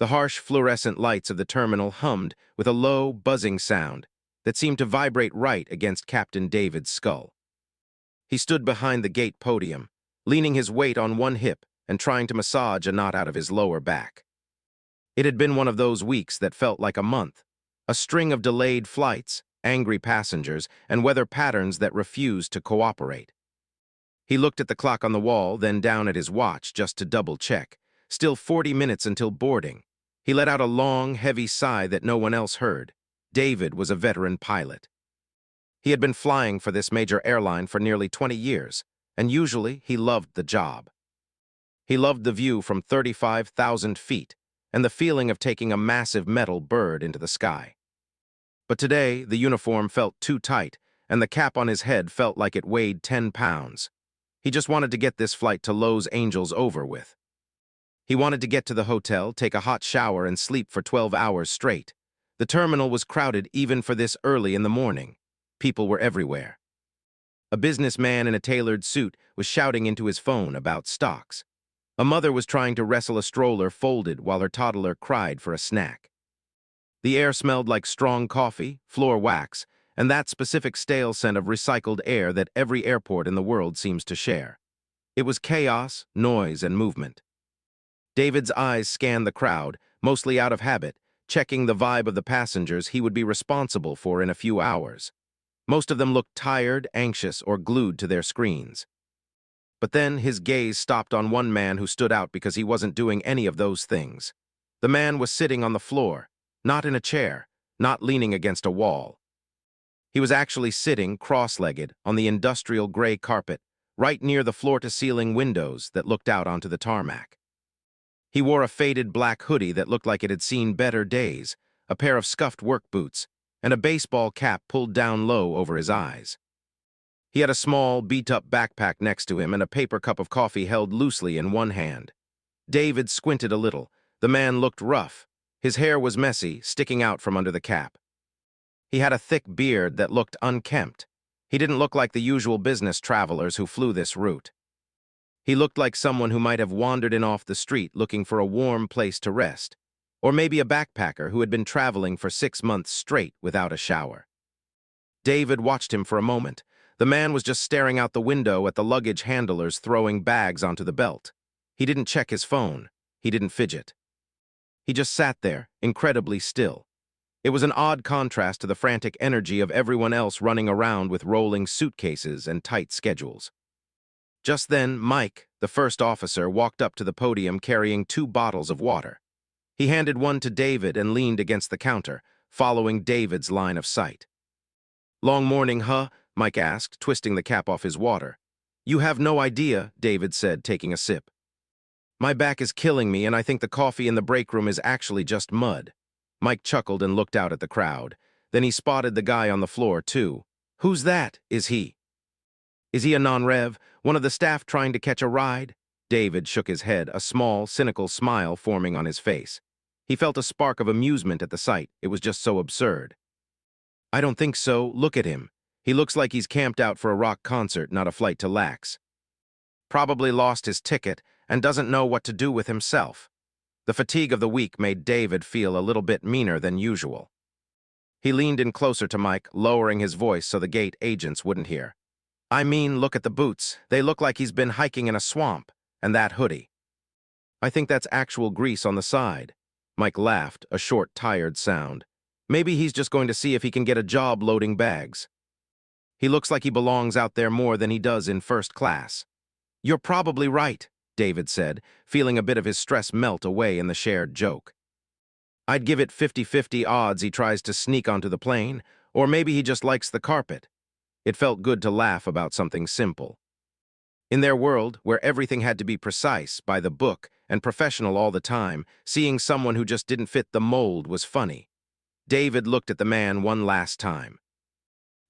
The harsh fluorescent lights of the terminal hummed with a low, buzzing sound that seemed to vibrate right against Captain David's skull. He stood behind the gate podium, leaning his weight on one hip and trying to massage a knot out of his lower back. It had been one of those weeks that felt like a month, a string of delayed flights, angry passengers, and weather patterns that refused to cooperate. He looked at the clock on the wall, then down at his watch just to double-check. Still 40 minutes until boarding. He let out a long, heavy sigh that no one else heard. David was a veteran pilot. He had been flying for this major airline for nearly 20 years, and usually he loved the job. He loved the view from 35,000 feet and the feeling of taking a massive metal bird into the sky. But today, the uniform felt too tight, and the cap on his head felt like it weighed 10 pounds. He just wanted to get this flight to Los Angeles over with. He wanted to get to the hotel, take a hot shower, and sleep for 12 hours straight. The terminal was crowded even for this early in the morning. People were everywhere. A businessman in a tailored suit was shouting into his phone about stocks. A mother was trying to wrestle a stroller folded while her toddler cried for a snack. The air smelled like strong coffee, floor wax, and that specific stale scent of recycled air that every airport in the world seems to share. It was chaos, noise, and movement. David's eyes scanned the crowd, mostly out of habit, checking the vibe of the passengers he would be responsible for in a few hours. Most of them looked tired, anxious, or glued to their screens. But then his gaze stopped on one man who stood out because he wasn't doing any of those things. The man was sitting on the floor, not in a chair, not leaning against a wall. He was actually sitting, cross-legged, on the industrial gray carpet, right near the floor-to-ceiling windows that looked out onto the tarmac. He wore a faded black hoodie that looked like it had seen better days, a pair of scuffed work boots, and a baseball cap pulled down low over his eyes. He had a small, beat-up backpack next to him and a paper cup of coffee held loosely in one hand. David squinted a little. The man looked rough. His hair was messy, sticking out from under the cap. He had a thick beard that looked unkempt. He didn't look like the usual business travelers who flew this route. He looked like someone who might have wandered in off the street looking for a warm place to rest, or maybe a backpacker who had been traveling for 6 months straight without a shower. David watched him for a moment. The man was just staring out the window at the luggage handlers throwing bags onto the belt. He didn't check his phone. He didn't fidget. He just sat there, incredibly still. It was an odd contrast to the frantic energy of everyone else running around with rolling suitcases and tight schedules. Just then, Mike, the first officer, walked up to the podium carrying 2 bottles of water. He handed one to David and leaned against the counter, following David's line of sight. "Long morning, huh?" Mike asked, twisting the cap off his water. "You have no idea," David said, taking a sip. "My back is killing me, and I think the coffee in the break room is actually just mud." Mike chuckled and looked out at the crowd. Then he spotted the guy on the floor, too. "Who's that? Is he a non-rev? One of the staff trying to catch a ride?" David shook his head, a small, cynical smile forming on his face. He felt a spark of amusement at the sight. It was just so absurd. "I don't think so. Look at him. He looks like he's camped out for a rock concert, not a flight to Lax. Probably lost his ticket and doesn't know what to do with himself." The fatigue of the week made David feel a little bit meaner than usual. He leaned in closer to Mike, lowering his voice so the gate agents wouldn't hear. "I mean, look at the boots. They look like he's been hiking in a swamp. And that hoodie. I think that's actual grease on the side." Mike laughed, a short, tired sound. "Maybe he's just going to see if he can get a job loading bags. He looks like he belongs out there more than he does in first class." "You're probably right," David said, feeling a bit of his stress melt away in the shared joke. "I'd give it 50-50 odds he tries to sneak onto the plane, or maybe he just likes the carpet." It felt good to laugh about something simple. In their world, where everything had to be precise, by the book, and professional all the time, seeing someone who just didn't fit the mold was funny. David looked at the man one last time.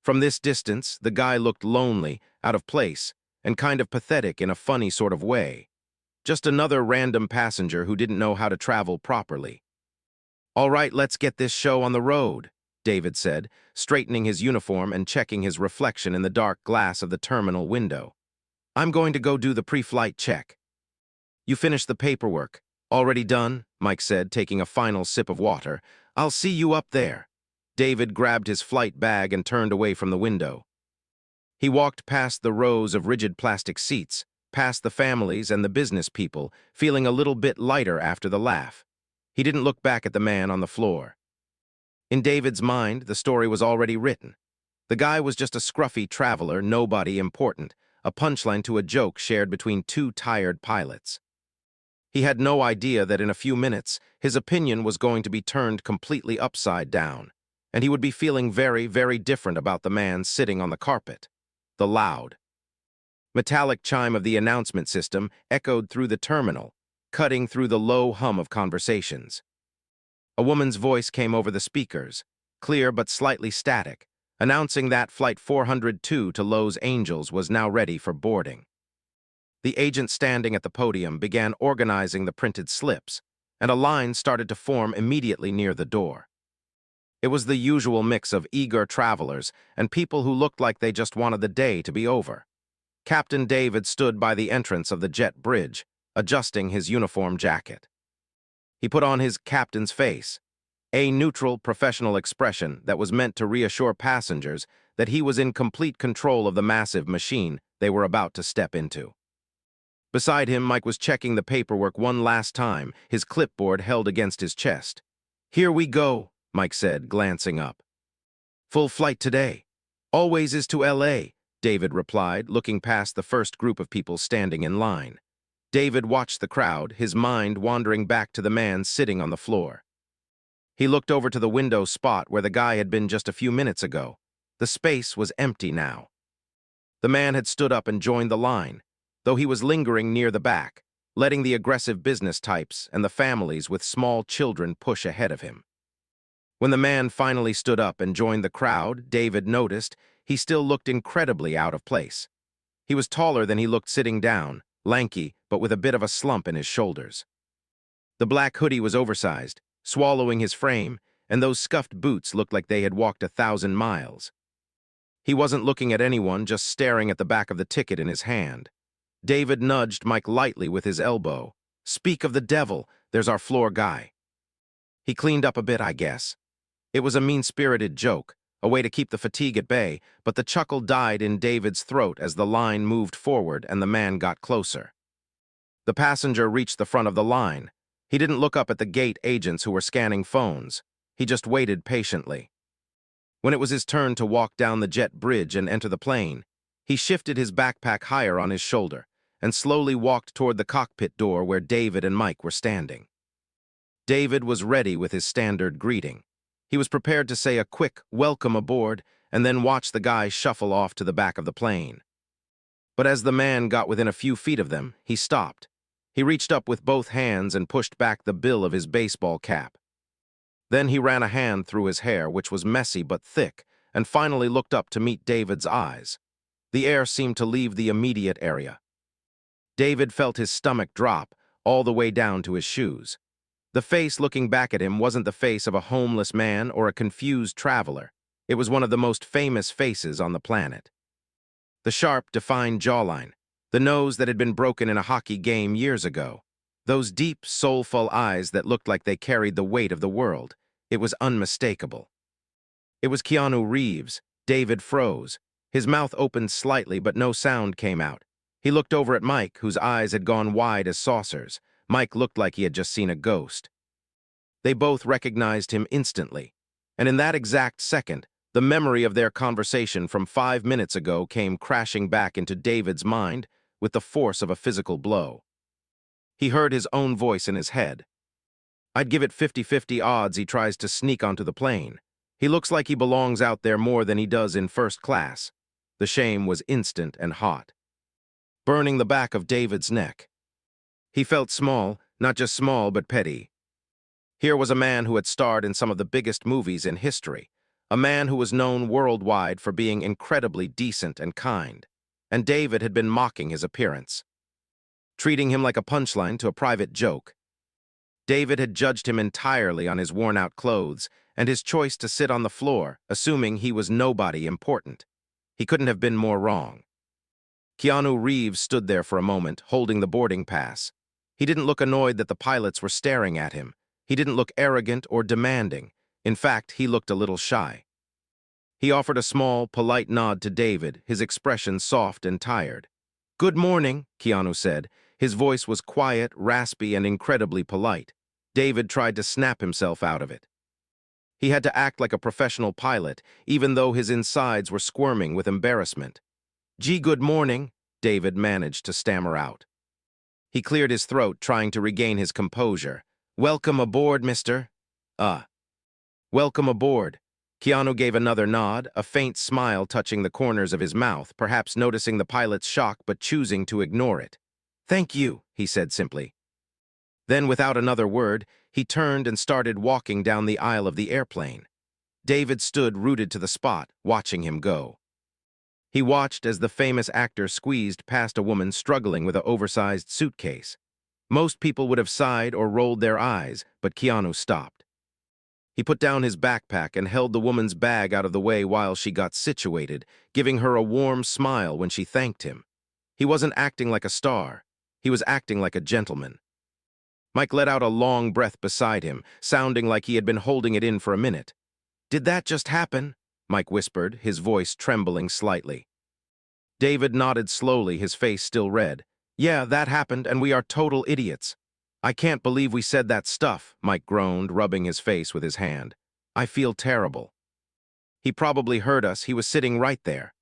From this distance, the guy looked lonely, out of place, and kind of pathetic in a funny sort of way. Just another random passenger who didn't know how to travel properly. "All right, let's get this show on the road," David said, straightening his uniform and checking his reflection in the dark glass of the terminal window. "I'm going to go do the pre-flight check." "You finished the paperwork. Already done?" Mike said, taking a final sip of water. "I'll see you up there." David grabbed his flight bag and turned away from the window. He walked past the rows of rigid plastic seats, past the families and the business people, feeling a little bit lighter after the laugh. He didn't look back at the man on the floor. In David's mind, the story was already written. The guy was just a scruffy traveler, nobody important, a punchline to a joke shared between two tired pilots. He had no idea that in a few minutes, his opinion was going to be turned completely upside down, and he would be feeling very, very different about the man sitting on the carpet. The loud, metallic chime of the announcement system echoed through the terminal, cutting through the low hum of conversations. A woman's voice came over the speakers, clear but slightly static, announcing that Flight 402 to Los Angeles was now ready for boarding. The agent standing at the podium began organizing the printed slips, and a line started to form immediately near the door. It was the usual mix of eager travelers and people who looked like they just wanted the day to be over. Captain David stood by the entrance of the jet bridge, adjusting his uniform jacket. He put on his captain's face, a neutral, professional expression that was meant to reassure passengers that he was in complete control of the massive machine they were about to step into. Beside him, Mike was checking the paperwork one last time, his clipboard held against his chest. "Here we go," Mike said, glancing up. "Full flight today. Always is to LA, David replied, looking past the first group of people standing in line. David watched the crowd, his mind wandering back to the man sitting on the floor. He looked over to the window spot where the guy had been just a few minutes ago. The space was empty now. The man had stood up and joined the line, though he was lingering near the back, letting the aggressive business types and the families with small children push ahead of him. When the man finally stood up and joined the crowd, David noticed he still looked incredibly out of place. He was taller than he looked sitting down, lanky, but with a bit of a slump in his shoulders. The black hoodie was oversized, swallowing his frame, and those scuffed boots looked like they had walked 1,000 miles. He wasn't looking at anyone, just staring at the back of the ticket in his hand. David nudged Mike lightly with his elbow. "Speak of the devil, there's our floor guy." He cleaned up a bit, I guess. It was a mean-spirited joke, a way to keep the fatigue at bay, but the chuckle died in David's throat as the line moved forward and the man got closer. The passenger reached the front of the line. He didn't look up at the gate agents who were scanning phones. He just waited patiently. When it was his turn to walk down the jet bridge and enter the plane, he shifted his backpack higher on his shoulder and slowly walked toward the cockpit door where David and Mike were standing. David was ready with his standard greeting. He was prepared to say a quick "welcome aboard" and then watch the guy shuffle off to the back of the plane. But as the man got within a few feet of them, he stopped. He reached up with both hands and pushed back the bill of his baseball cap. Then he ran a hand through his hair, which was messy but thick, and finally looked up to meet David's eyes. The air seemed to leave the immediate area. David felt his stomach drop, all the way down to his shoes. The face looking back at him wasn't the face of a homeless man or a confused traveler. It was one of the most famous faces on the planet. The sharp, defined jawline, the nose that had been broken in a hockey game years ago, those deep, soulful eyes that looked like they carried the weight of the world. It was unmistakable. It was Keanu Reeves. David froze. His mouth opened slightly, but no sound came out. He looked over at Mike, whose eyes had gone wide as saucers. Mike looked like he had just seen a ghost. They both recognized him instantly, and in that exact second, the memory of their conversation from 5 minutes ago came crashing back into David's mind with the force of a physical blow. He heard his own voice in his head. "I'd give it 50-50 odds he tries to sneak onto the plane. He looks like he belongs out there more than he does in first class." The shame was instant and hot, burning the back of David's neck. He felt small, not just small, but petty. Here was a man who had starred in some of the biggest movies in history, a man who was known worldwide for being incredibly decent and kind, and David had been mocking his appearance, treating him like a punchline to a private joke. David had judged him entirely on his worn-out clothes and his choice to sit on the floor, assuming he was nobody important. He couldn't have been more wrong. Keanu Reeves stood there for a moment, holding the boarding pass. He didn't look annoyed that the pilots were staring at him. He didn't look arrogant or demanding. In fact, he looked a little shy. He offered a small, polite nod to David, his expression soft and tired. "Good morning," Keanu said. His voice was quiet, raspy, and incredibly polite. David tried to snap himself out of it. He had to act like a professional pilot, even though his insides were squirming with embarrassment. "Gee, good morning," David managed to stammer out. He cleared his throat, trying to regain his composure. "Welcome aboard, mister." Welcome aboard." Keanu gave another nod, a faint smile touching the corners of his mouth, perhaps noticing the pilot's shock but choosing to ignore it. "Thank you," he said simply. Then, without another word, he turned and started walking down the aisle of the airplane. David stood rooted to the spot, watching him go. He watched as the famous actor squeezed past a woman struggling with an oversized suitcase. Most people would have sighed or rolled their eyes, but Keanu stopped. He put down his backpack and held the woman's bag out of the way while she got situated, giving her a warm smile when she thanked him. He wasn't acting like a star. He was acting like a gentleman. Mike let out a long breath beside him, sounding like he had been holding it in for a minute. "Did that just happen?" Mike whispered, his voice trembling slightly. David nodded slowly, his face still red. "Yeah, that happened, and we are total idiots." "I can't believe we said that stuff," Mike groaned, rubbing his face with his hand. "I feel terrible." "He probably heard us. He was sitting right there."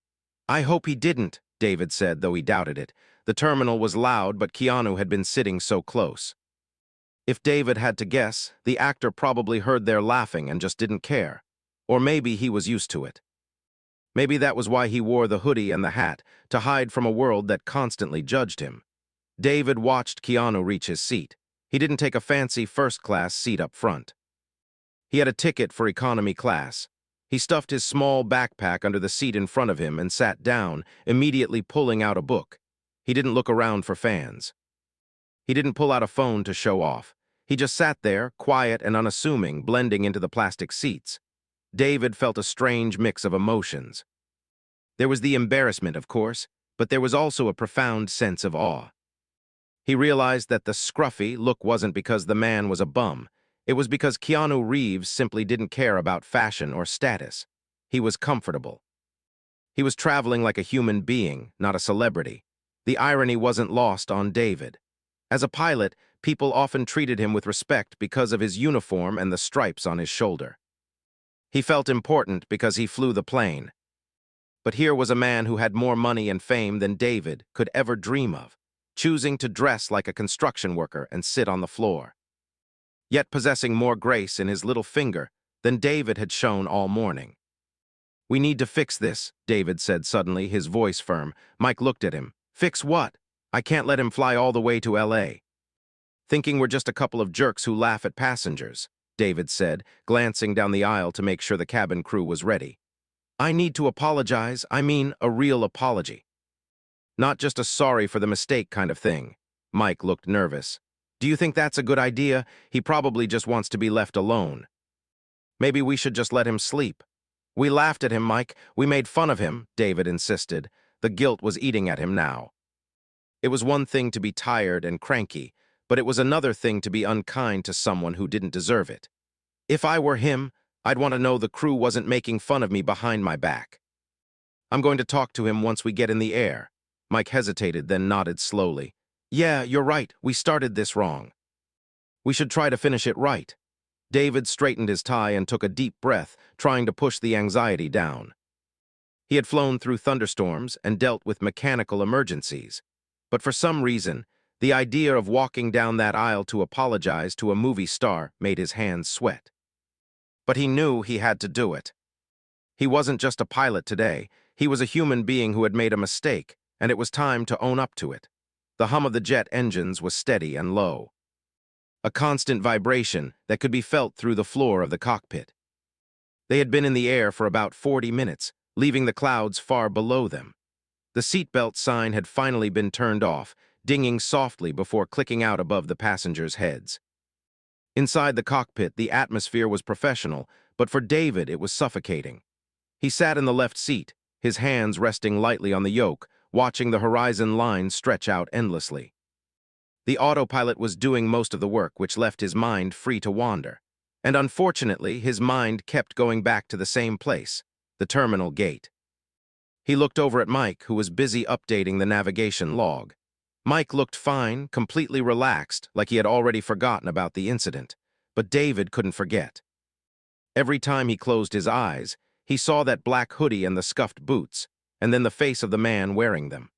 "I hope he didn't," David said, though he doubted it. The terminal was loud, but Keanu had been sitting so close. If David had to guess, the actor probably heard their laughing and just didn't care. Or maybe he was used to it. Maybe that was why he wore the hoodie and the hat, to hide from a world that constantly judged him. David watched Keanu reach his seat. He didn't take a fancy first-class seat up front. He had a ticket for economy class. He stuffed his small backpack under the seat in front of him and sat down, immediately pulling out a book. He didn't look around for fans. He didn't pull out a phone to show off. He just sat there, quiet and unassuming, blending into the plastic seats. David felt a strange mix of emotions. There was the embarrassment, of course, but there was also a profound sense of awe. He realized that the scruffy look wasn't because the man was a bum. It was because Keanu Reeves simply didn't care about fashion or status. He was comfortable. He was traveling like a human being, not a celebrity. The irony wasn't lost on David. As a pilot, people often treated him with respect because of his uniform and the stripes on his shoulder. He felt important because he flew the plane. But here was a man who had more money and fame than David could ever dream of, choosing to dress like a construction worker and sit on the floor, yet possessing more grace in his little finger than David had shown all morning. "We need to fix this," David said suddenly, his voice firm. Mike looked at him. "Fix what? I can't let him fly all the way to LA. "Thinking we're just a couple of jerks who laugh at passengers," David said, glancing down the aisle to make sure the cabin crew was ready. "I need to apologize. I mean, a real apology. Not just a sorry for the mistake kind of thing." Mike looked nervous. "Do you think that's a good idea? He probably just wants to be left alone. Maybe we should just let him sleep." "We laughed at him, Mike. We made fun of him," David insisted. The guilt was eating at him now. It was one thing to be tired and cranky, but it was another thing to be unkind to someone who didn't deserve it. "If I were him, I'd want to know the crew wasn't making fun of me behind my back. I'm going to talk to him once we get in the air." Mike hesitated, then nodded slowly. "Yeah, you're right. We started this wrong. We should try to finish it right." David straightened his tie and took a deep breath, trying to push the anxiety down. He had flown through thunderstorms and dealt with mechanical emergencies. But for some reason, the idea of walking down that aisle to apologize to a movie star made his hands sweat. But he knew he had to do it. He wasn't just a pilot today. He was a human being who had made a mistake, and it was time to own up to it. The hum of the jet engines was steady and low, a constant vibration that could be felt through the floor of the cockpit. They had been in the air for about 40 minutes, leaving the clouds far below them. The seatbelt sign had finally been turned off, dinging softly before clicking out above the passengers' heads. Inside the cockpit, the atmosphere was professional, but for David it was suffocating. He sat in the left seat, his hands resting lightly on the yoke, watching the horizon line stretch out endlessly. The autopilot was doing most of the work, which left his mind free to wander. And unfortunately, his mind kept going back to the same place, the terminal gate. He looked over at Mike, who was busy updating the navigation log. Mike looked fine, completely relaxed, like he had already forgotten about the incident. But David couldn't forget. Every time he closed his eyes, he saw that black hoodie and the scuffed boots, and then the face of the man wearing them.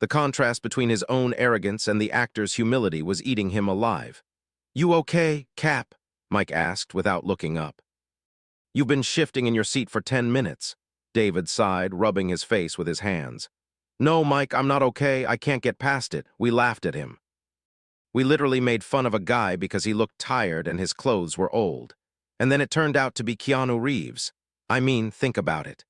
The contrast between his own arrogance and the actor's humility was eating him alive. "You okay, Cap?" Mike asked without looking up. "You've been shifting in your seat for 10 minutes," David sighed, rubbing his face with his hands. "No, Mike, I'm not okay. I can't get past it." We laughed at him. We literally made fun of a guy because he looked tired and his clothes were old. And then it turned out to be Keanu Reeves. I mean, think about it.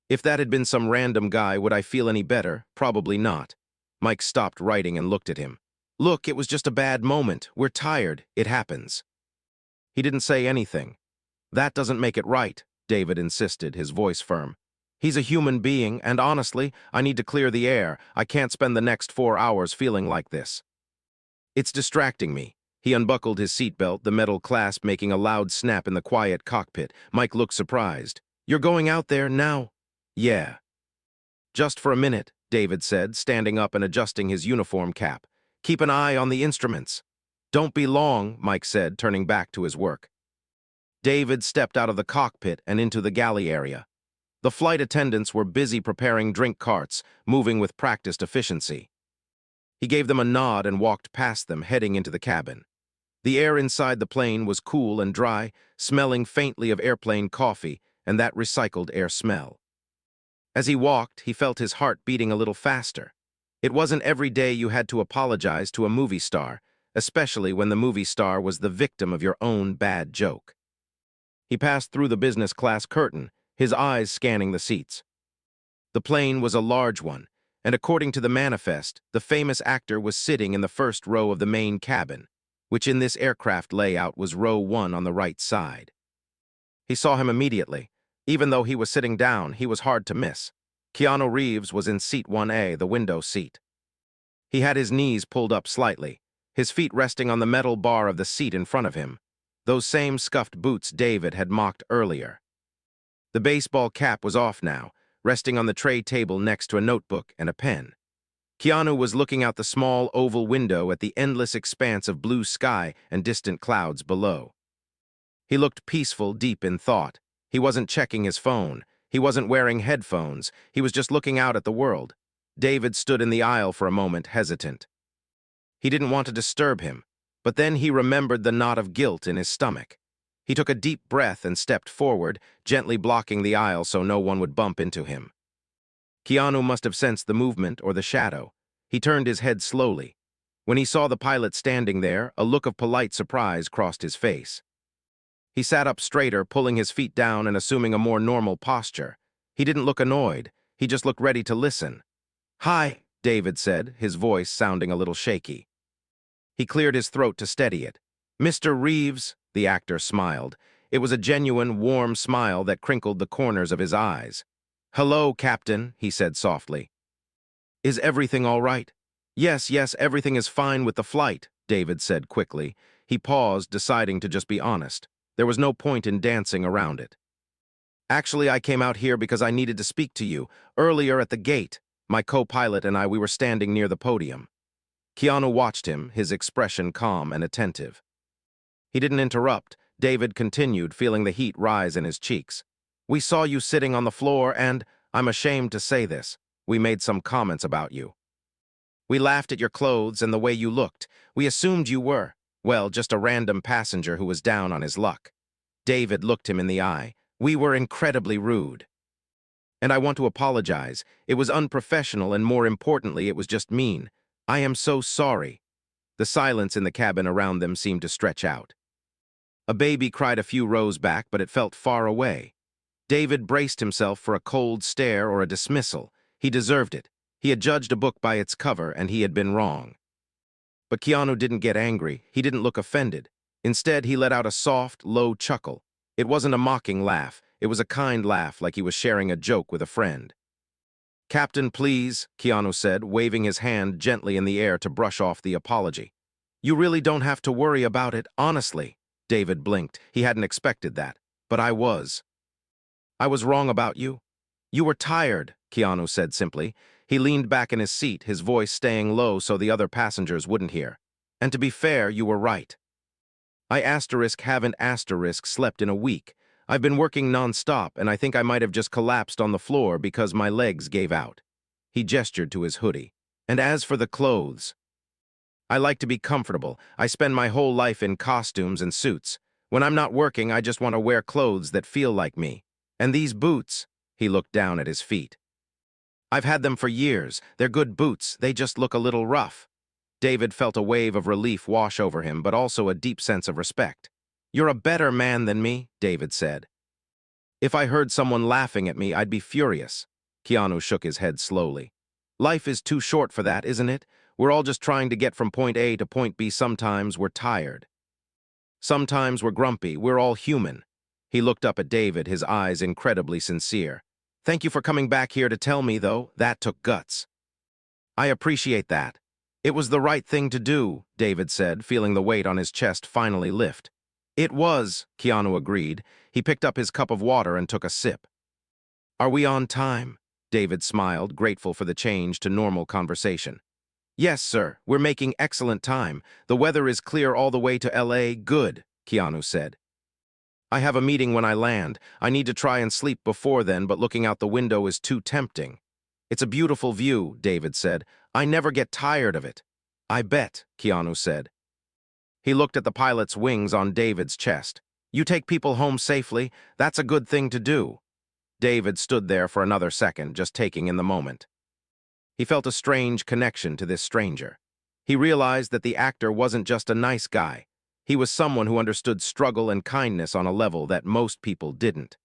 If that had been some random guy, would I feel any better? Probably not. Mike stopped writing and looked at him. "Look, it was just a bad moment. We're tired. It happens." He didn't say anything. "That doesn't make it right," David insisted, his voice firm. "He's a human being, and honestly, I need to clear the air. I can't spend the next 4 hours feeling like this. It's distracting me." He unbuckled his seatbelt, the metal clasp making a loud snap in the quiet cockpit. Mike looked surprised. "You're going out there now?" "Yeah." "Just for a minute," David said, standing up and adjusting his uniform cap. "Keep an eye on the instruments." "Don't be long," Mike said, turning back to his work. David stepped out of the cockpit and into the galley area. The flight attendants were busy preparing drink carts, moving with practiced efficiency. He gave them a nod and walked past them, heading into the cabin. The air inside the plane was cool and dry, smelling faintly of airplane coffee and that recycled air smell. As he walked, he felt his heart beating a little faster. It wasn't every day you had to apologize to a movie star, especially when the movie star was the victim of your own bad joke. He passed through the business class curtain, his eyes scanning the seats. The plane was a large one, and according to the manifest, the famous actor was sitting in the first row of the main cabin, which in this aircraft layout was row 1 on the right side. He saw him immediately. Even though he was sitting down, he was hard to miss. Keanu Reeves was in seat 1A, the window seat. He had his knees pulled up slightly, his feet resting on the metal bar of the seat in front of him, those same scuffed boots David had mocked earlier. The baseball cap was off now, resting on the tray table next to a notebook and a pen. Keanu was looking out the small oval window at the endless expanse of blue sky and distant clouds below. He looked peaceful, deep in thought. He wasn't checking his phone. He wasn't wearing headphones. He was just looking out at the world. David stood in the aisle for a moment, hesitant. He didn't want to disturb him, but then he remembered the knot of guilt in his stomach. He took a deep breath and stepped forward, gently blocking the aisle so no one would bump into him. Keanu must have sensed the movement or the shadow. He turned his head slowly. When he saw the pilot standing there, a look of polite surprise crossed his face. He sat up straighter, pulling his feet down and assuming a more normal posture. He didn't look annoyed. He just looked ready to listen. "Hi," David said, his voice sounding a little shaky. He cleared his throat to steady it. "Mr. Reeves," the actor smiled. It was a genuine, warm smile that crinkled the corners of his eyes. "Hello, Captain," he said softly. "Is everything all right?" Yes, everything is fine with the flight," David said quickly. He paused, deciding to just be honest. There was no point in dancing around it. "Actually, I came out here because I needed to speak to you. Earlier at the gate, my co-pilot and we were standing near the podium." Keanu watched him, his expression calm and attentive. He didn't interrupt. David continued, feeling the heat rise in his cheeks. "We saw you sitting on the floor and, I'm ashamed to say this, we made some comments about you. We laughed at your clothes and the way you looked. We assumed you were, well, just a random passenger who was down on his luck." David looked him in the eye. "We were incredibly rude. And I want to apologize. It was unprofessional and more importantly, it was just mean. I am so sorry." The silence in the cabin around them seemed to stretch out. A baby cried a few rows back, but it felt far away. David braced himself for a cold stare or a dismissal. He deserved it. He had judged a book by its cover, and he had been wrong. But Keanu didn't get angry. He didn't look offended. Instead, he let out a soft, low chuckle. It wasn't a mocking laugh. It was a kind laugh, like he was sharing a joke with a friend. "Captain, please," Keanu said, waving his hand gently in the air to brush off the apology. "You really don't have to worry about it, honestly." David blinked. He hadn't expected that. "But I was. I was wrong about you." "You were tired," Keanu said simply. He leaned back in his seat, his voice staying low so the other passengers wouldn't hear. "And to be fair, you were right. I haven't slept in a week. I've been working nonstop, and I think I might have just collapsed on the floor because my legs gave out." He gestured to his hoodie. "And as for the clothes, I like to be comfortable. I spend my whole life in costumes and suits. When I'm not working, I just want to wear clothes that feel like me. And these boots," he looked down at his feet. "I've had them for years. They're good boots. They just look a little rough." David felt a wave of relief wash over him, but also a deep sense of respect. "You're a better man than me," David said. "If I heard someone laughing at me, I'd be furious." Keanu shook his head slowly. "Life is too short for that, isn't it? We're all just trying to get from point A to point B. Sometimes we're tired. Sometimes we're grumpy. We're all human." He looked up at David, his eyes incredibly sincere. "Thank you for coming back here to tell me, though. That took guts." "I appreciate that. It was the right thing to do," David said, feeling the weight on his chest finally lift. "It was," Keanu agreed. He picked up his cup of water and took a sip. "Are we on time?" David smiled, grateful for the change to normal conversation. "Yes, sir. We're making excellent time. The weather is clear all the way to LA. Good," Keanu said. "I have a meeting when I land. I need to try and sleep before then, but looking out the window is too tempting." "It's a beautiful view," David said. "I never get tired of it." "I bet," Keanu said. He looked at the pilot's wings on David's chest. "You take people home safely. That's a good thing to do." David stood there for another second, just taking in the moment. He felt a strange connection to this stranger. He realized that the actor wasn't just a nice guy. He was someone who understood struggle and kindness on a level that most people didn't.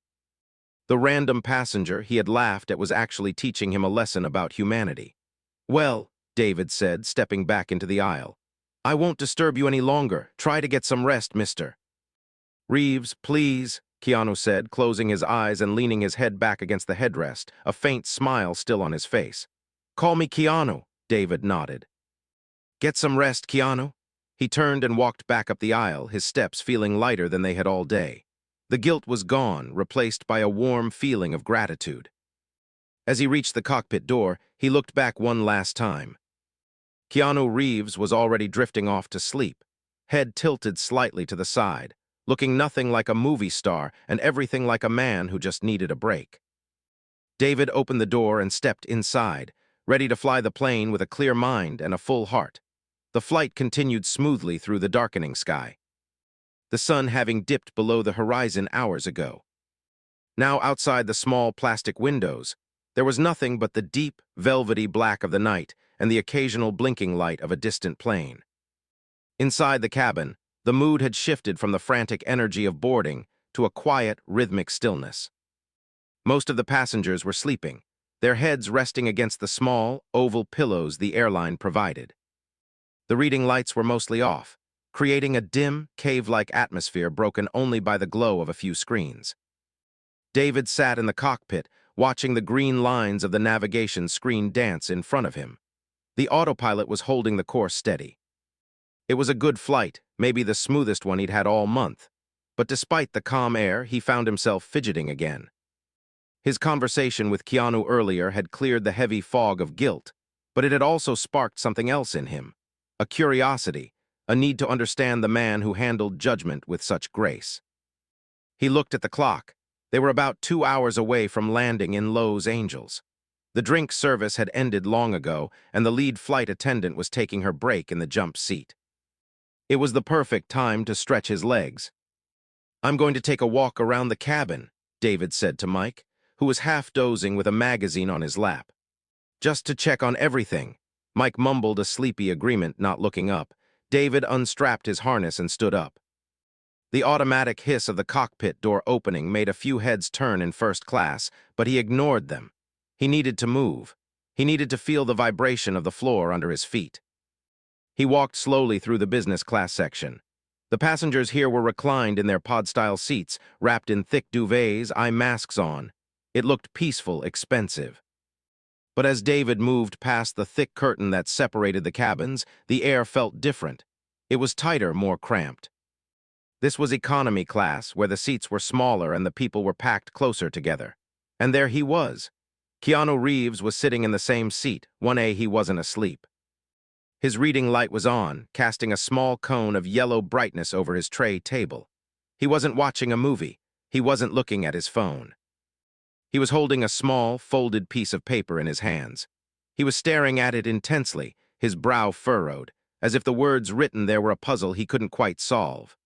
The random passenger he had laughed at was actually teaching him a lesson about humanity. "Well," David said, stepping back into the aisle, "I won't disturb you any longer. Try to get some rest, mister." "Reeves, please," Keanu said, closing his eyes and leaning his head back against the headrest, a faint smile still on his face. "Call me Keanu," David nodded. "Get some rest, Keanu." He turned and walked back up the aisle, his steps feeling lighter than they had all day. The guilt was gone, replaced by a warm feeling of gratitude. As he reached the cockpit door, he looked back one last time. Keanu Reeves was already drifting off to sleep, head tilted slightly to the side, looking nothing like a movie star and everything like a man who just needed a break. David opened the door and stepped inside, ready to fly the plane with a clear mind and a full heart. The flight continued smoothly through the darkening sky, the sun having dipped below the horizon hours ago. Now outside the small plastic windows, there was nothing but the deep, velvety black of the night and the occasional blinking light of a distant plane. Inside the cabin, the mood had shifted from the frantic energy of boarding to a quiet, rhythmic stillness. Most of the passengers were sleeping, their heads resting against the small, oval pillows the airline provided. The reading lights were mostly off, creating a dim, cave-like atmosphere broken only by the glow of a few screens. David sat in the cockpit, watching the green lines of the navigation screen dance in front of him. The autopilot was holding the course steady. It was a good flight, maybe the smoothest one he'd had all month. But despite the calm air, he found himself fidgeting again. His conversation with Keanu earlier had cleared the heavy fog of guilt, but it had also sparked something else in him. A curiosity, a need to understand the man who handled judgment with such grace. He looked at the clock. They were about 2 hours away from landing in Los Angeles. The drink service had ended long ago, and the lead flight attendant was taking her break in the jump seat. It was the perfect time to stretch his legs. "I'm going to take a walk around the cabin," David said to Mike, who was half dozing with a magazine on his lap. "Just to check on everything." Mike mumbled a sleepy agreement, not looking up. David unstrapped his harness and stood up. The automatic hiss of the cockpit door opening made a few heads turn in first class, but he ignored them. He needed to move. He needed to feel the vibration of the floor under his feet. He walked slowly through the business class section. The passengers here were reclined in their pod-style seats, wrapped in thick duvets, eye masks on. It looked peaceful, expensive. But as David moved past the thick curtain that separated the cabins, the air felt different. It was tighter, more cramped. This was economy class, where the seats were smaller and the people were packed closer together. And there he was. Keanu Reeves was sitting in the same seat. 1A, he wasn't asleep. His reading light was on, casting a small cone of yellow brightness over his tray table. He wasn't watching a movie. He wasn't looking at his phone. He was holding a small, folded piece of paper in his hands. He was staring at it intensely, his brow furrowed, as if the words written there were a puzzle he couldn't quite solve.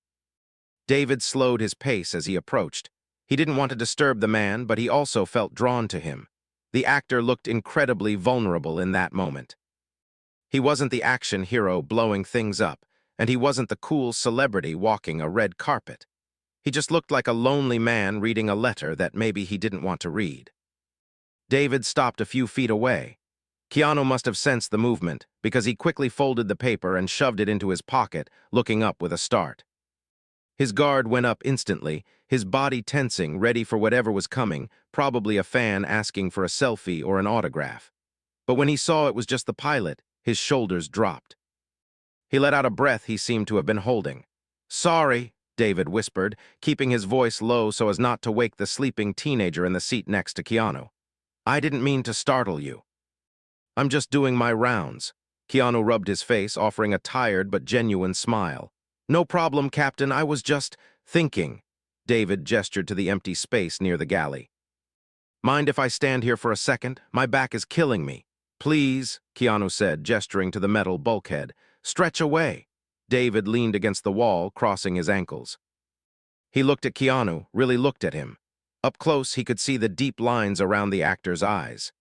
David slowed his pace as he approached. He didn't want to disturb the man, but he also felt drawn to him. The actor looked incredibly vulnerable in that moment. He wasn't the action hero blowing things up, and he wasn't the cool celebrity walking a red carpet. He just looked like a lonely man reading a letter that maybe he didn't want to read. David stopped a few feet away. Keanu must have sensed the movement, because he quickly folded the paper and shoved it into his pocket, looking up with a start. His guard went up instantly, his body tensing, ready for whatever was coming, probably a fan asking for a selfie or an autograph. But when he saw it was just the pilot, his shoulders dropped. He let out a breath he seemed to have been holding. "Sorry," David whispered, keeping his voice low so as not to wake the sleeping teenager in the seat next to Keanu. "I didn't mean to startle you. I'm just doing my rounds." Keanu rubbed his face, offering a tired but genuine smile. "No problem, Captain, I was just thinking." David gestured to the empty space near the galley. "Mind if I stand here for a second? My back is killing me." "Please," Keanu said, gesturing to the metal bulkhead. "Stretch away." David leaned against the wall, crossing his ankles. He looked at Keanu, really looked at him. Up close, he could see the deep lines around the actor's eyes.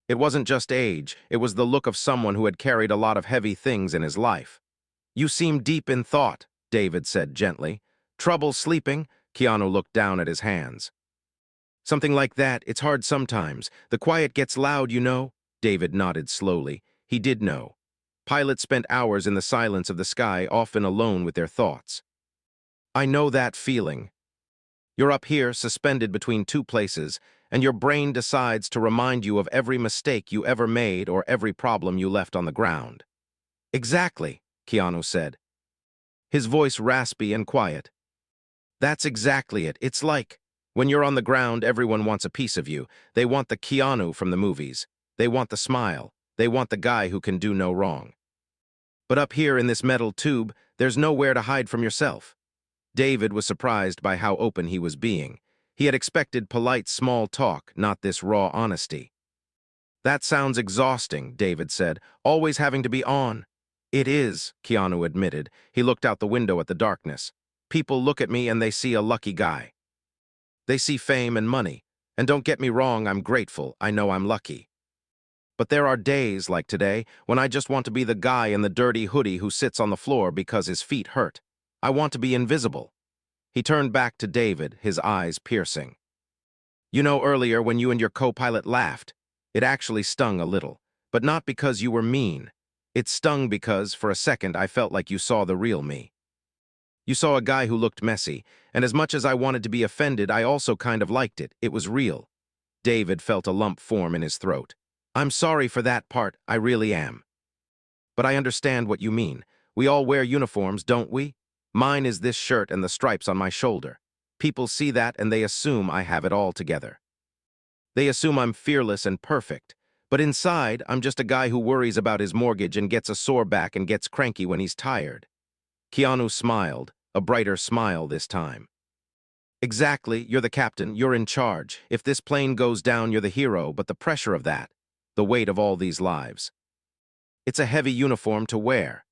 It wasn't just age, it was the look of someone who had carried a lot of heavy things in his life. "You seem deep in thought," David said gently. "Trouble sleeping?" Keanu looked down at his hands. "Something like that. It's hard sometimes. The quiet gets loud, you know." David nodded slowly. He did know. Pilots spent hours in the silence of the sky, often alone with their thoughts. "I know that feeling. You're up here, suspended between two places, and your brain decides to remind you of every mistake you ever made or every problem you left on the ground." "Exactly," Keanu said, his voice raspy and quiet. "That's exactly it. It's like, when you're on the ground, everyone wants a piece of you. They want the Keanu from the movies. They want the smile. They want the guy who can do no wrong. But up here in this metal tube, there's nowhere to hide from yourself." David was surprised by how open he was being. He had expected polite small talk, not this raw honesty. "That sounds exhausting," David said, "always having to be on." "It is," Keanu admitted. He looked out the window at the darkness. "People look at me and they see a lucky guy. They see fame and money. And don't get me wrong, I'm grateful. I know I'm lucky. But there are days, like today, when I just want to be the guy in the dirty hoodie who sits on the floor because his feet hurt. I want to be invisible." He turned back to David, his eyes piercing. "You know, earlier when you and your co-pilot laughed, it actually stung a little. But not because you were mean. It stung because, for a second, I felt like you saw the real me. You saw a guy who looked messy, and as much as I wanted to be offended, I also kind of liked it. It was real." David felt a lump form in his throat. "I'm sorry for that part, I really am. But I understand what you mean. We all wear uniforms, don't we? Mine is this shirt and the stripes on my shoulder. People see that and they assume I have it all together. They assume I'm fearless and perfect. But inside, I'm just a guy who worries about his mortgage and gets a sore back and gets cranky when he's tired." Keanu smiled, a brighter smile this time. "Exactly, you're the captain, you're in charge. If this plane goes down, you're the hero, but the pressure of that, the weight of all these lives. It's a heavy uniform to wear."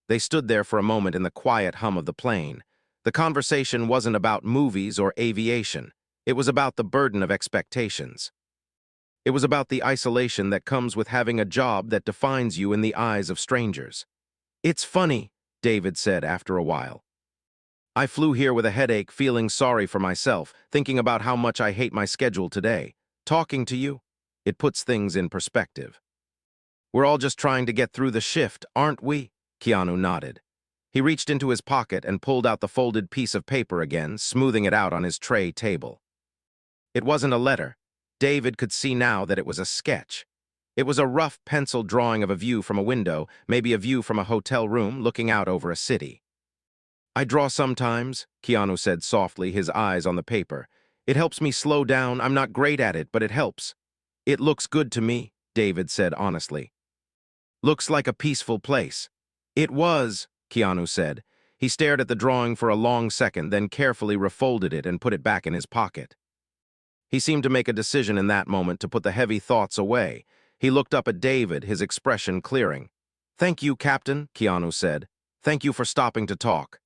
They stood there for a moment in the quiet hum of the plane. The conversation wasn't about movies or aviation. It was about the burden of expectations. It was about the isolation that comes with having a job that defines you in the eyes of strangers. "It's funny," David said after a while. "I flew here with a headache, feeling sorry for myself, thinking about how much I hate my schedule today. Talking to you, it puts things in perspective. We're all just trying to get through the shift, aren't we?" Keanu nodded. He reached into his pocket and pulled out the folded piece of paper again, smoothing it out on his tray table. It wasn't a letter. David could see now that it was a sketch. It was a rough pencil drawing of a view from a window, maybe a view from a hotel room looking out over a city. "I draw sometimes," Keanu said softly, his eyes on the paper. "It helps me slow down. I'm not great at it, but it helps." "It looks good to me," David said honestly. "Looks like a peaceful place." "It was," Keanu said. He stared at the drawing for a long second, then carefully refolded it and put it back in his pocket. He seemed to make a decision in that moment to put the heavy thoughts away. He looked up at David, his expression clearing. "Thank you, Captain," Keanu said. "Thank you for stopping to talk.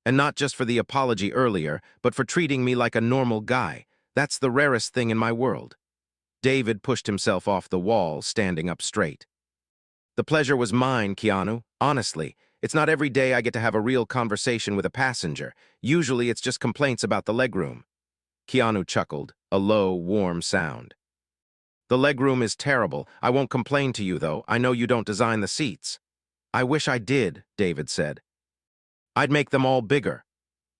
And not just for the apology earlier, but for treating me like a normal guy. That's the rarest thing in my world." David pushed himself off the wall, standing up straight. "The pleasure was mine, Keanu. Honestly, it's not every day I get to have a real conversation with a passenger. Usually it's just complaints about the legroom." Keanu chuckled, a low, warm sound. "The legroom is terrible. I won't complain to you, though. I know you don't design the seats." "I wish I did," David said. "I'd make them all bigger."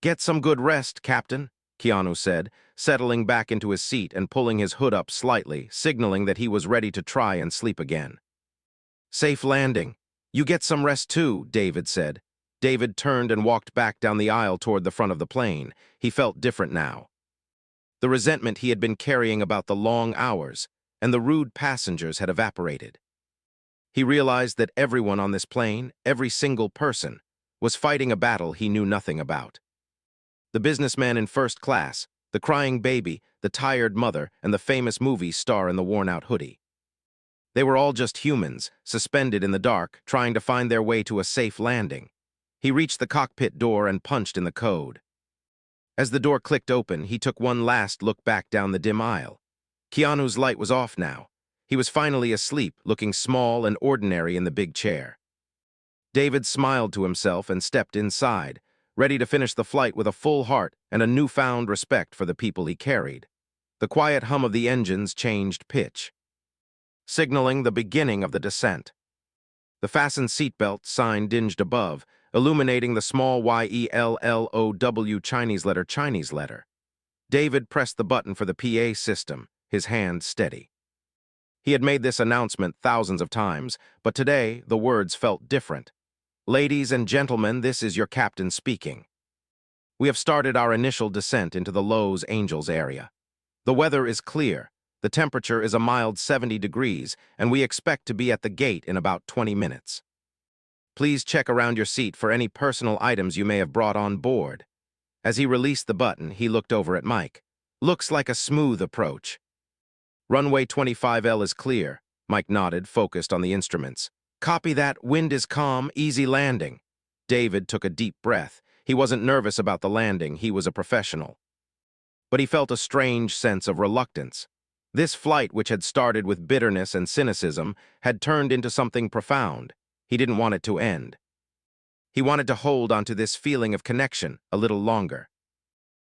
"Get some good rest, Captain," Keanu said, settling back into his seat and pulling his hood up slightly, signaling that he was ready to try and sleep again. "Safe landing. You get some rest too," David said. David turned and walked back down the aisle toward the front of the plane. He felt different now. The resentment he had been carrying about the long hours and the rude passengers had evaporated. He realized that everyone on this plane, every single person, was fighting a battle he knew nothing about. The businessman in first class, the crying baby, the tired mother, and the famous movie star in the worn-out hoodie. They were all just humans, suspended in the dark, trying to find their way to a safe landing. He reached the cockpit door and punched in the code. As the door clicked open, he took one last look back down the dim aisle. Keanu's light was off now. He was finally asleep, looking small and ordinary in the big chair. David smiled to himself and stepped inside, ready to finish the flight with a full heart and a newfound respect for the people he carried. The quiet hum of the engines changed pitch, signaling the beginning of the descent. The fastened seatbelt sign dinged above, illuminating the small YELLOW Chinese letter. David pressed the button for the PA system, his hand steady. He had made this announcement thousands of times, but today the words felt different. "Ladies and gentlemen, this is your captain speaking. We have started our initial descent into the Los Angeles area. The weather is clear. The temperature is a mild 70 degrees, and we expect to be at the gate in about 20 minutes. Please check around your seat for any personal items you may have brought on board." As he released the button, he looked over at Mike. "Looks like a smooth approach." "Runway 25L is clear," Mike nodded, focused on the instruments. "Copy that. Wind is calm, easy landing." David took a deep breath. He wasn't nervous about the landing, he was a professional. But he felt a strange sense of reluctance. This flight, which had started with bitterness and cynicism, had turned into something profound. He didn't want it to end. He wanted to hold onto this feeling of connection a little longer.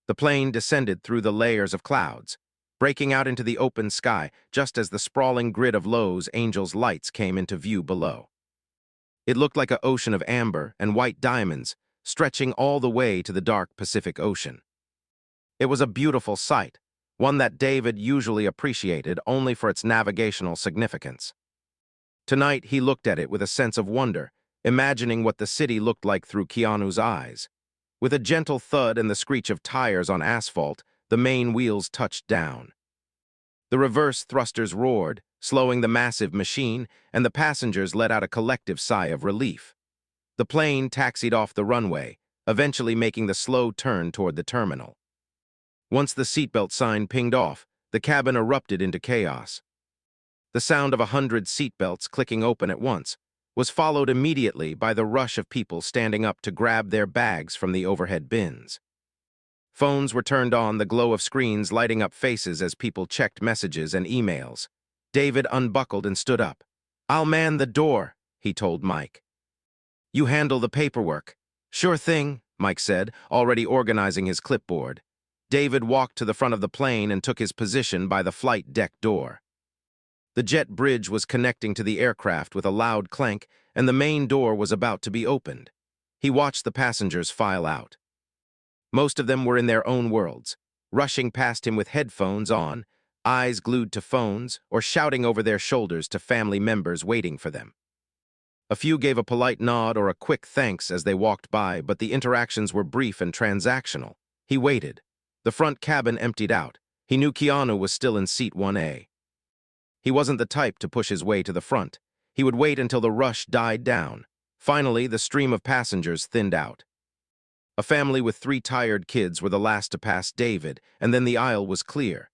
The plane descended through the layers of clouds, breaking out into the open sky just as the sprawling grid of Los Angeles lights came into view below. It looked like an ocean of amber and white diamonds, stretching all the way to the dark Pacific Ocean. It was a beautiful sight, one that David usually appreciated only for its navigational significance. Tonight he looked at it with a sense of wonder, imagining what the city looked like through Keanu's eyes. With a gentle thud and the screech of tires on asphalt, the main wheels touched down. The reverse thrusters roared, slowing the massive machine, and the passengers let out a collective sigh of relief. The plane taxied off the runway, eventually making the slow turn toward the terminal. Once the seatbelt sign pinged off, the cabin erupted into chaos. The sound of 100 seatbelts clicking open at once was followed immediately by the rush of people standing up to grab their bags from the overhead bins. Phones were turned on, the glow of screens lighting up faces as people checked messages and emails. David unbuckled and stood up. "I'll man the door," he told Mike. "You handle the paperwork." "Sure thing," Mike said, already organizing his clipboard. David walked to the front of the plane and took his position by the flight deck door. The jet bridge was connecting to the aircraft with a loud clank, and the main door was about to be opened. He watched the passengers file out. Most of them were in their own worlds, rushing past him with headphones on, eyes glued to phones or shouting over their shoulders to family members waiting for them. A few gave a polite nod or a quick thanks as they walked by, but the interactions were brief and transactional. He waited. The front cabin emptied out. He knew Keanu was still in seat 1A. He wasn't the type to push his way to the front. He would wait until the rush died down. Finally, the stream of passengers thinned out. A family with 3 tired kids were the last to pass David, and then the aisle was clear.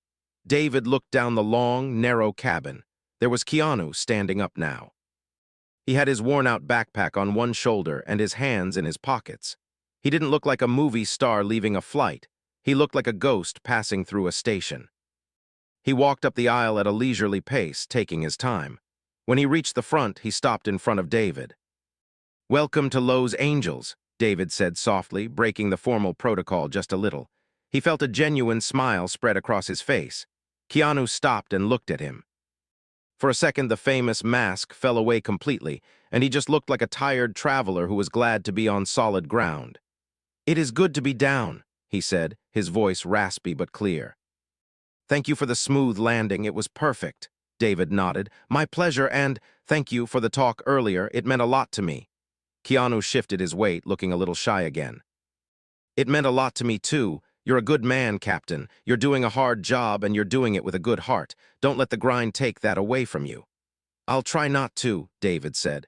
David looked down the long, narrow cabin. There was Keanu standing up now. He had his worn-out backpack on one shoulder and his hands in his pockets. He didn't look like a movie star leaving a flight. He looked like a ghost passing through a station. He walked up the aisle at a leisurely pace, taking his time. When he reached the front, he stopped in front of David. "Welcome to Los Angeles," David said softly, breaking the formal protocol just a little. He felt a genuine smile spread across his face. Keanu stopped and looked at him. For a second, the famous mask fell away completely, and he just looked like a tired traveler who was glad to be on solid ground. "It is good to be down," he said, his voice raspy but clear. "Thank you for the smooth landing. It was perfect." David nodded. "My pleasure, and thank you for the talk earlier. It meant a lot to me." Keanu shifted his weight, looking a little shy again. "It meant a lot to me, too. You're a good man, Captain. You're doing a hard job, and you're doing it with a good heart. Don't let the grind take that away from you." "I'll try not to," David said.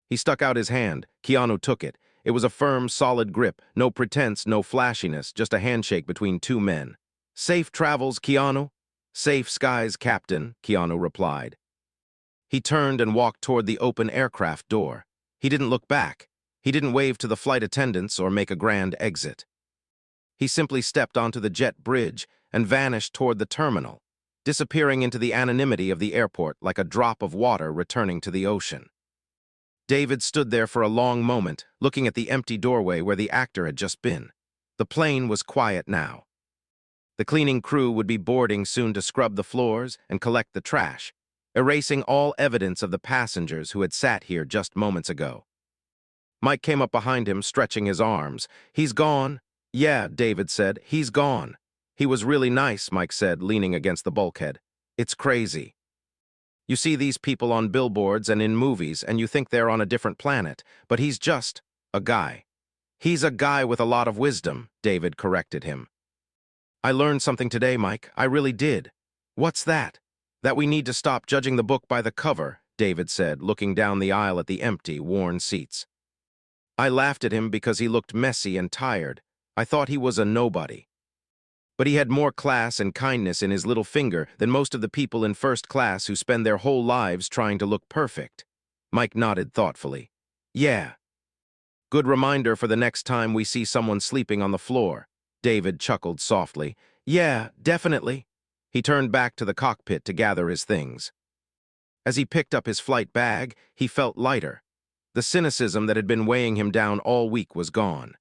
He stuck out his hand. Keanu took it. It was a firm, solid grip. No pretense, no flashiness, just a handshake between 2 men. "Safe travels, Keanu." "Safe skies, Captain," Keanu replied. He turned and walked toward the open aircraft door. He didn't look back. He didn't wave to the flight attendants or make a grand exit. He simply stepped onto the jet bridge and vanished toward the terminal, disappearing into the anonymity of the airport like a drop of water returning to the ocean. David stood there for a long moment, looking at the empty doorway where the actor had just been. The plane was quiet now. The cleaning crew would be boarding soon to scrub the floors and collect the trash, erasing all evidence of the passengers who had sat here just moments ago. Mike came up behind him, stretching his arms. "He's gone." "Yeah," David said, "he's gone." "He was really nice," Mike said, leaning against the bulkhead. "It's crazy. You see these people on billboards and in movies, and you think they're on a different planet, but he's just a guy." "He's a guy with a lot of wisdom," David corrected him. "I learned something today, Mike. I really did." "What's that?" "That we need to stop judging the book by the cover," David said, looking down the aisle at the empty, worn seats. I laughed at him because he looked messy and tired. I thought he was a nobody. But he had more class and kindness in his little finger than most of the people in first class who spend their whole lives trying to look perfect. Mike nodded thoughtfully. "Yeah. Good reminder for the next time we see someone sleeping on the floor." David chuckled softly. "Yeah, definitely." He turned back to the cockpit to gather his things. As he picked up his flight bag, he felt lighter. The cynicism that had been weighing him down all week was gone.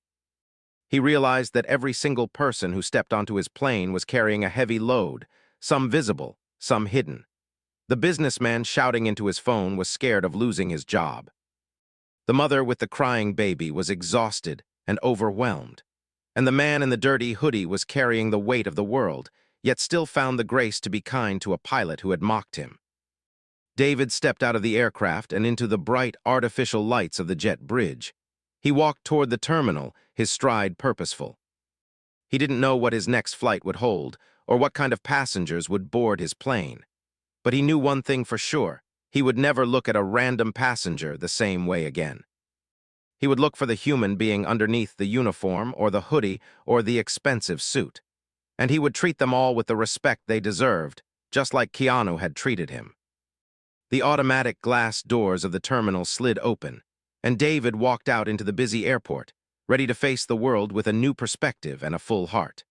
He realized that every single person who stepped onto his plane was carrying a heavy load, some visible, some hidden. The businessman shouting into his phone was scared of losing his job. The mother with the crying baby was exhausted and overwhelmed. And the man in the dirty hoodie was carrying the weight of the world, yet still found the grace to be kind to a pilot who had mocked him. David stepped out of the aircraft and into the bright, artificial lights of the jet bridge. He walked toward the terminal, his stride purposeful. He didn't know what his next flight would hold, or what kind of passengers would board his plane. But he knew one thing for sure: he would never look at a random passenger the same way again. He would look for the human being underneath the uniform or the hoodie or the expensive suit. And he would treat them all with the respect they deserved, just like Keanu had treated him. The automatic glass doors of the terminal slid open, and David walked out into the busy airport, ready to face the world with a new perspective and a full heart.